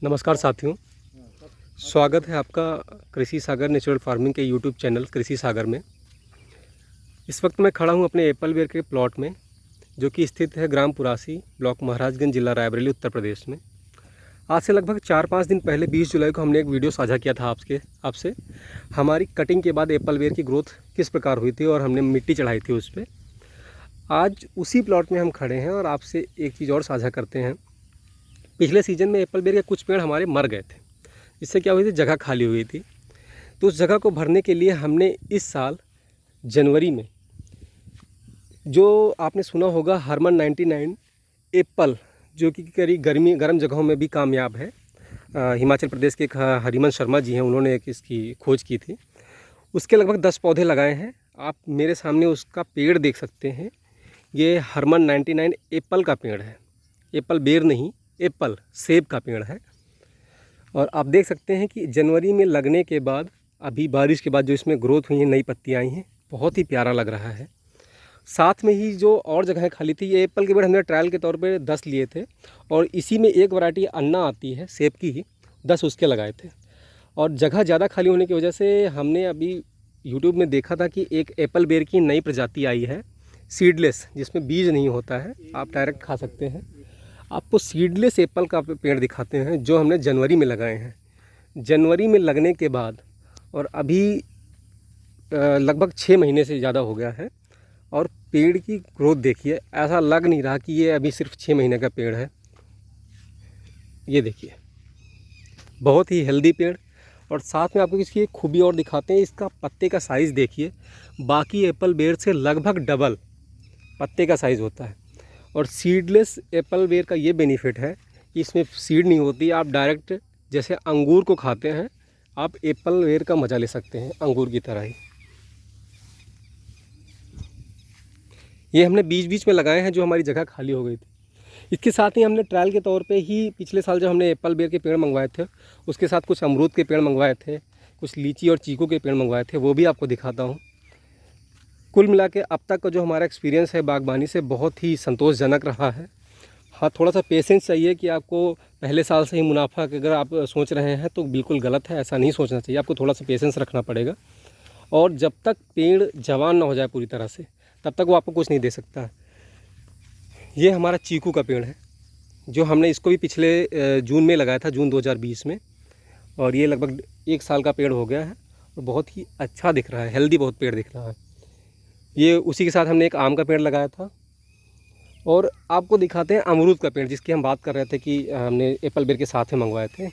नमस्कार साथियों, स्वागत है आपका कृषि सागर नेचुरल फार्मिंग के यूट्यूब चैनल कृषि सागर में। इस वक्त मैं खड़ा हूं अपने एप्पल बेर के प्लॉट में, जो कि स्थित है ग्राम पुरासी, ब्लॉक महाराजगंज, जिला रायबरेली, उत्तर प्रदेश में। आज से लगभग 4-5 दिन पहले 20 जुलाई को हमने एक वीडियो साझा किया था आपसे हमारी कटिंग के बाद एप्पल बेर की ग्रोथ किस प्रकार हुई थी और हमने मिट्टी चढ़ाई थी उस पर। आज उसी प्लॉट में हम खड़े हैं और आपसे एक चीज़ और साझा करते हैं। पिछले सीज़न में एप्पल बेर के कुछ पेड़ हमारे मर गए थे, इससे क्या हुई थी, जगह खाली हुई थी। तो उस जगह को भरने के लिए हमने इस साल जनवरी में, जो आपने सुना होगा हरमन 99 एप्पल, जो कि करीब गर्म जगहों में भी कामयाब है। हिमाचल प्रदेश के एक हरिमन शर्मा जी हैं, उन्होंने एक इसकी खोज की थी। उसके लगभग 10 पौधे लगाए हैं। आप मेरे सामने उसका पेड़ देख सकते हैं। ये हरमन 99 एप्पल का पेड़ है, एप्पल बेर नहीं, एप्पल सेब का पेड़ है। और आप देख सकते हैं कि जनवरी में लगने के बाद, अभी बारिश के बाद जो इसमें ग्रोथ हुई है, नई पत्तियाँ आई हैं, बहुत ही प्यारा लग रहा है। साथ में ही जो और जगहें खाली थी, ये एप्पल के पेड़ हमने ट्रायल के तौर पे 10 लिए थे, और इसी में एक वैरायटी अन्ना आती है सेब की ही, 10 उसके लगाए थे। और जगह ज़्यादा खाली होने की वजह से हमने अभी यूट्यूब में देखा था कि एक एप्पल बेर की नई प्रजाति आई है, सीडलेस, जिसमें बीज नहीं होता है, आप डायरेक्ट खा सकते हैं। आपको सीडलेस एप्पल का पेड़ दिखाते हैं, जो हमने जनवरी में लगाए हैं। जनवरी में लगने के बाद और अभी लगभग 6 महीने से ज़्यादा हो गया है, और पेड़ की ग्रोथ देखिए, ऐसा लग नहीं रहा कि ये अभी सिर्फ 6 महीने का पेड़ है। ये देखिए, बहुत ही हेल्दी पेड़। और साथ में आपको इसकी एक खूबी और दिखाते हैं, इसका पत्ते का साइज़ देखिए, बाकी एप्पल बेर से लगभग डबल पत्ते का साइज़ होता है। और सीडलेस एप्पल बेर का ये बेनिफिट है कि इसमें सीड नहीं होती, आप डायरेक्ट जैसे अंगूर को खाते हैं, आप एप्पल बेर का मज़ा ले सकते हैं अंगूर की तरह ही। ये हमने बीच बीच में लगाए हैं, जो हमारी जगह खाली हो गई थी। इसके साथ ही हमने ट्रायल के तौर पे ही पिछले साल जब हमने एप्पल बेर के पेड़ मंगवाए थे, उसके साथ कुछ अमरूद के पेड़ मंगवाए थे, कुछ लीची और चीकू के पेड़ मंगवाए थे, वो भी आपको दिखाता हूँ। कुल मिला के अब तक का जो हमारा एक्सपीरियंस है बागबानी से, बहुत ही संतोषजनक रहा है। हाँ, थोड़ा सा पेशेंस चाहिए कि आपको पहले साल से ही मुनाफा अगर आप सोच रहे हैं तो बिल्कुल गलत है, ऐसा नहीं सोचना चाहिए। आपको थोड़ा सा पेशेंस रखना पड़ेगा, और जब तक पेड़ जवान ना हो जाए पूरी तरह से, तब तक वो आपको कुछ नहीं दे सकता। ये हमारा चीकू का पेड़ है, जो हमने इसको भी पिछले जून में लगाया था, जून 2020 में, और ये लगभग 1 साल का पेड़ हो गया है और बहुत ही अच्छा दिख रहा है, हेल्दी बहुत पेड़ दिख रहा है। ये उसी के साथ हमने एक आम का पेड़ लगाया था। और आपको दिखाते हैं अमरूद का पेड़, जिसकी हम बात कर रहे थे कि हमने एप्पल बेर के साथ में मंगवाए थे।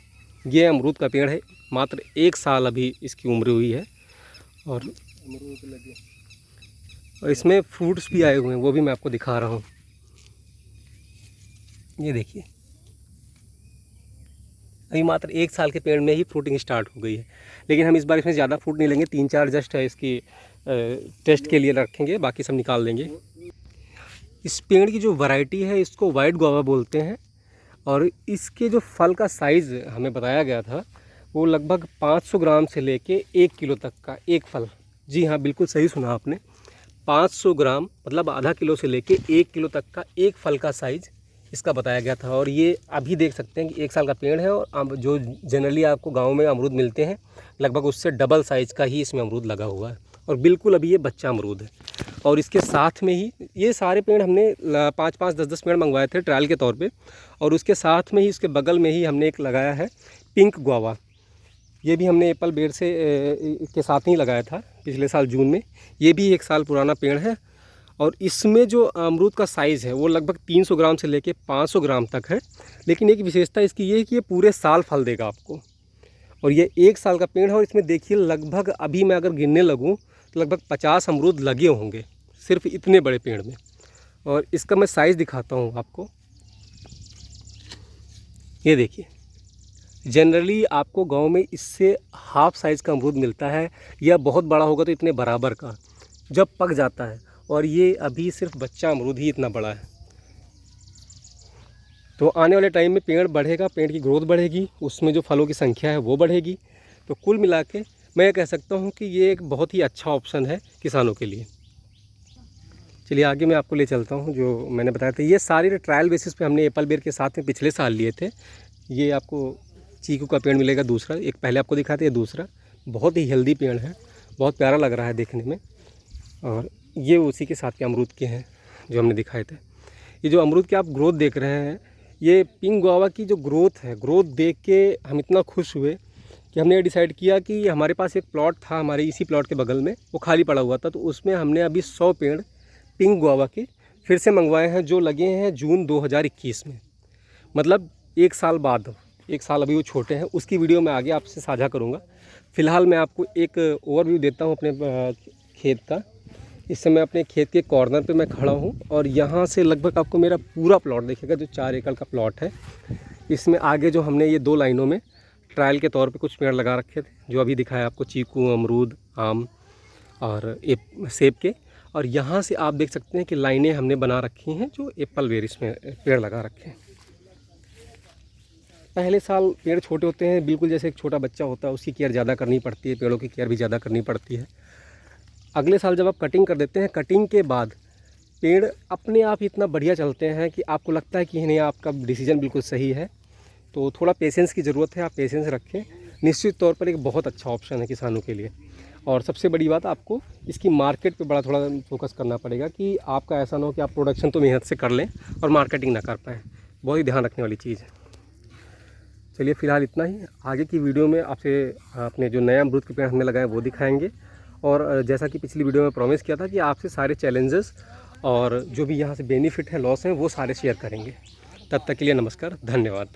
ये अमरूद का पेड़ है, मात्र 1 साल अभी इसकी उम्र हुई है, और अमरूद लगे, और इसमें फ्रूट्स भी आए हुए हैं, वो भी मैं आपको दिखा रहा हूँ। ये देखिए, अभी मात्र 1 साल के पेड़ में ही फ्रूटिंग स्टार्ट हो गई है। लेकिन हम इस बार इसमें ज़्यादा फ्रूट नहीं लेंगे, 3-4 जस्ट है इसकी टेस्ट के लिए रखेंगे, बाकी सब निकाल देंगे। इस पेड़ की जो वैरायटी है, इसको वाइट गुआवा बोलते हैं, और इसके जो फल का साइज़ हमें बताया गया था, वो लगभग 500 ग्राम से लेके 1 किलो तक का एक फल। जी हाँ, बिल्कुल सही सुना आपने, 500 ग्राम मतलब आधा किलो से लेके 1 किलो तक का एक फल का साइज़ इसका बताया गया था। और ये अभी देख सकते हैं कि 1 साल का पेड़ है, और जो जनरली आपको गाँव में अमरूद मिलते हैं, लगभग उससे डबल साइज़ का ही इसमें अमरूद लगा हुआ है, और बिल्कुल अभी ये बच्चा अमरूद है। और इसके साथ में ही ये सारे पेड़ हमने 5-5, 10-10 पेड़ मंगवाए थे ट्रायल के तौर पे, और उसके साथ में ही, इसके बगल में ही हमने एक लगाया है पिंक गुआवा। ये भी हमने एप्पल बेर से के साथ ही लगाया था पिछले साल जून में। ये भी 1 साल पुराना पेड़ है, और इसमें जो अमरूद का साइज़ है वो लगभग 300 ग्राम से लेके 500 ग्राम तक है। लेकिन एक विशेषता इसकी ये है कि ये पूरे साल फल देगा आपको, और ये 1 साल का पेड़ है। और इसमें देखिए, लगभग अभी मैं अगर गिनने लगूँ तो लगभग 50 अमरूद लगे होंगे सिर्फ इतने बड़े पेड़ में। और इसका मैं साइज़ दिखाता हूँ आपको। ये देखिए, जनरली आपको गांव में इससे हाफ साइज़ का अमरूद मिलता है, या बहुत बड़ा होगा तो इतने बराबर का जब पक जाता है, और ये अभी सिर्फ बच्चा अमरूद ही इतना बड़ा है। तो आने वाले टाइम में पेड़ बढ़ेगा, पेड़ की ग्रोथ बढ़ेगी, उसमें जो फलों की संख्या है वो बढ़ेगी। तो कुल मिला के मैं कह सकता हूँ कि ये एक बहुत ही अच्छा ऑप्शन है किसानों के लिए। चलिए आगे मैं आपको ले चलता हूँ। जो मैंने बताया था, ये सारे ट्रायल बेसिस पे हमने एप्पल बेर के साथ में पिछले साल लिए थे। ये आपको चीकू का पेड़ मिलेगा दूसरा, एक पहले आपको दिखाया था, ये दूसरा। बहुत ही हेल्दी पेड़ है, बहुत प्यारा लग रहा है देखने में। और ये उसी के साथ के अमरूद के हैं जो हमने दिखाए थे। ये जो अमरूद के आप ग्रोथ देख रहे हैं, ये पिंक गुआवा की जो ग्रोथ है, ग्रोथ देख के हम इतना खुश हुए कि हमने डिसाइड किया कि हमारे पास एक प्लॉट था हमारे इसी प्लॉट के बगल में, वो खाली पड़ा हुआ था, तो उसमें हमने अभी 100 पेड़ पिंक गुआवा के फिर से मंगवाए हैं, जो लगे हैं जून 2021 में। मतलब 1 साल बाद, 1 साल अभी वो छोटे हैं, उसकी वीडियो मैं आगे आपसे साझा करूँगा। फ़िलहाल मैं आपको एक ओवरव्यू देता हूँ अपने खेत का। इस समय अपने खेत के कॉर्नर पे मैं खड़ा हूँ और यहाँ से लगभग आपको मेरा पूरा प्लॉट दिखेगा, जो 4 एकड़ का प्लॉट है। इसमें आगे जो हमने ये 2 लाइनों में ट्रायल के तौर पे कुछ पेड़ लगा रखे थे, जो अभी दिखाया आपको, चीकू, अमरूद, आम और सेब के। और यहाँ से आप देख सकते हैं कि लाइनें हमने बना रखी हैं जो एप्पल बेर इसमें पेड़ लगा रखे हैं। पहले साल पेड़ छोटे होते हैं, बिल्कुल जैसे एक छोटा बच्चा होता है, उसकी केयर ज़्यादा करनी पड़ती है, पेड़ों की केयर भी ज़्यादा करनी पड़ती है। अगले साल जब आप कटिंग कर देते हैं, कटिंग के बाद पेड़ अपने आप इतना बढ़िया चलते हैं कि आपको लगता है कि नहीं, आपका डिसीजन बिल्कुल सही है। तो थोड़ा पेशेंस की ज़रूरत है, आप पेशेंस रखें। निश्चित तौर पर एक बहुत अच्छा ऑप्शन है किसानों के लिए। और सबसे बड़ी बात, आपको इसकी मार्केट पे बड़ा थोड़ा फोकस करना पड़ेगा कि आपका ऐसा ना हो कि आप प्रोडक्शन तो मेहनत से कर लें और मार्केटिंग ना कर पाएँ। बहुत ही ध्यान रखने वाली चीज़ है। चलिए फ़िलहाल इतना ही। आगे की वीडियो में आपसे अपने जो नया अमरूद के पेड़ हमने लगाए वो दिखाएंगे। और जैसा कि पिछली वीडियो में प्रॉमिस किया था कि आपसे सारे चैलेंजेस और जो भी यहाँ से बेनिफिट है, लॉस हैं, वो सारे शेयर करेंगे। तब तक के लिए नमस्कार, धन्यवाद।